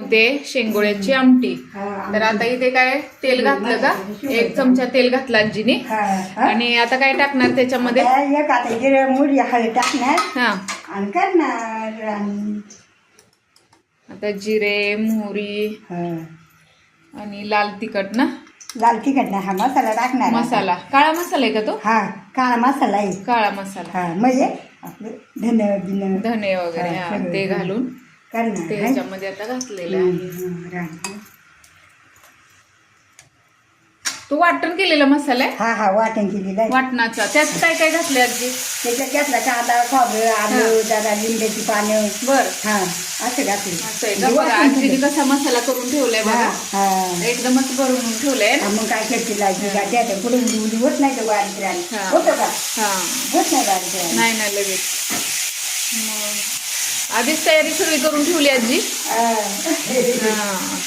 बनवते शेंगोळ्याची आमटी. तर आता इथे काय तेल घातलं का, 1 चमचा तेल घातला आजीने. आणि आता काय टाकणार त्याच्यामध्ये? जिरे मोहरी हळद टाकणार. हा आणि करणार. आता जिरे मोहरी आणि लाल तिखट ना. लाल तिखट नाही, हा मसाला टाकणार. मसाला काळा मसाला आहे का तो? हा काळा मसाला आहे. काळा मसाला हा म्हणजे आपले धने वगैरे हा ते घालून करणार. त्याच्यामध्ये आता घातलेलं आहे. तो वाटण केलेला मसाला आहे. हा हा वाटण केलेलं आहे. वाटणाचा त्यात काय काय घातले आजी? त्याच्यात घेतला कांदा खोबरं आलू जरा लिंबाची पानं. बर हा असं घातलं. असं आहे का? बघा आजीने कसा मसाला करून ठेवलाय बघा, एकदमच भरून ठेवलाय. मग काय करते लायची का त्यात पुढे उली होत नाही. तो बारीक राहिली होतं का? होत नाही बारीक राहिली. नाही नाही लगेच. मग आधीच तयारी सगळी करून ठेवली आजी.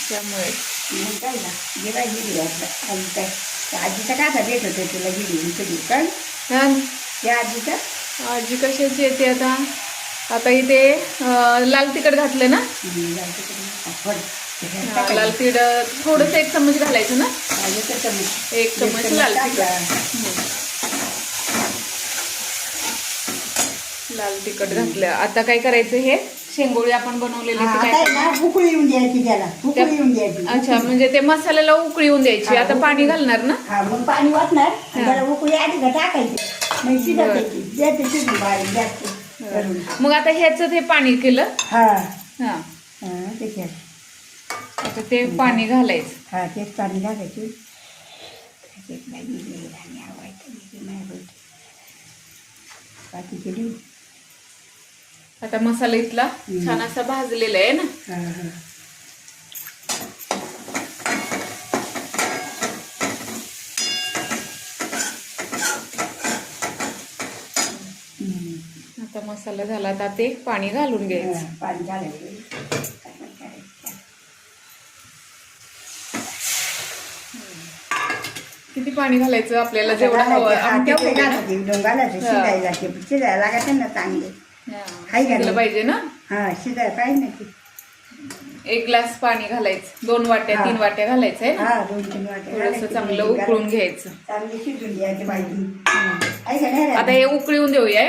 त्यामुळे मग काय ना गेला गिरी काय आजीचा काचा देत होते तुला गिरी सगळी काय त्या आजीचा. आजी कशाची येते आता? आता इथे लाल तिखट घातलं ना. लाल तिखट थोडस 1 चमच घालायचं ना. 1 चमच लाल तिखट घातलं. आता काय करायचं? हे शेंगोळी आपण बनवलेली उकळी येऊन द्यायची त्याला. उकळी येऊन द्यायची. अच्छा म्हणजे ते मसाल्याला उकळी येऊन द्यायची. आता पाणी घालणार ना. हा मग पाणी वाटणार त्याला उकळी आधी टाकायची. मग शिजायची बारीक जास्त. मग आता ह्याचं ते पाणी केलं. हा हा त्याच्यात आता ते पाणी घालायचं. हा तेच पाणी घालायची. आता मसाला इथला छान असा भाजलेला आहे ना. आता मसाला झाला तर ते पाणी घालून घ्यायचं. पाणी घालायचं. किती पाणी घालायचं आपल्याला जेवढं हवं शिजायला लागायचं ना चांगले. शिजलं पाहिजे ना. हा शिजायला पाहिजे ना. 1 ग्लास पाणी घालायचं. 2 वाट्या 3 वाट्या घालायचं आहे ना. हा 2-3 वाट्या थोडंसं चांगलं उकळून घ्यायचं. चांगली शिजून द्यायची पाहिजे. आता हे उकळून देऊया.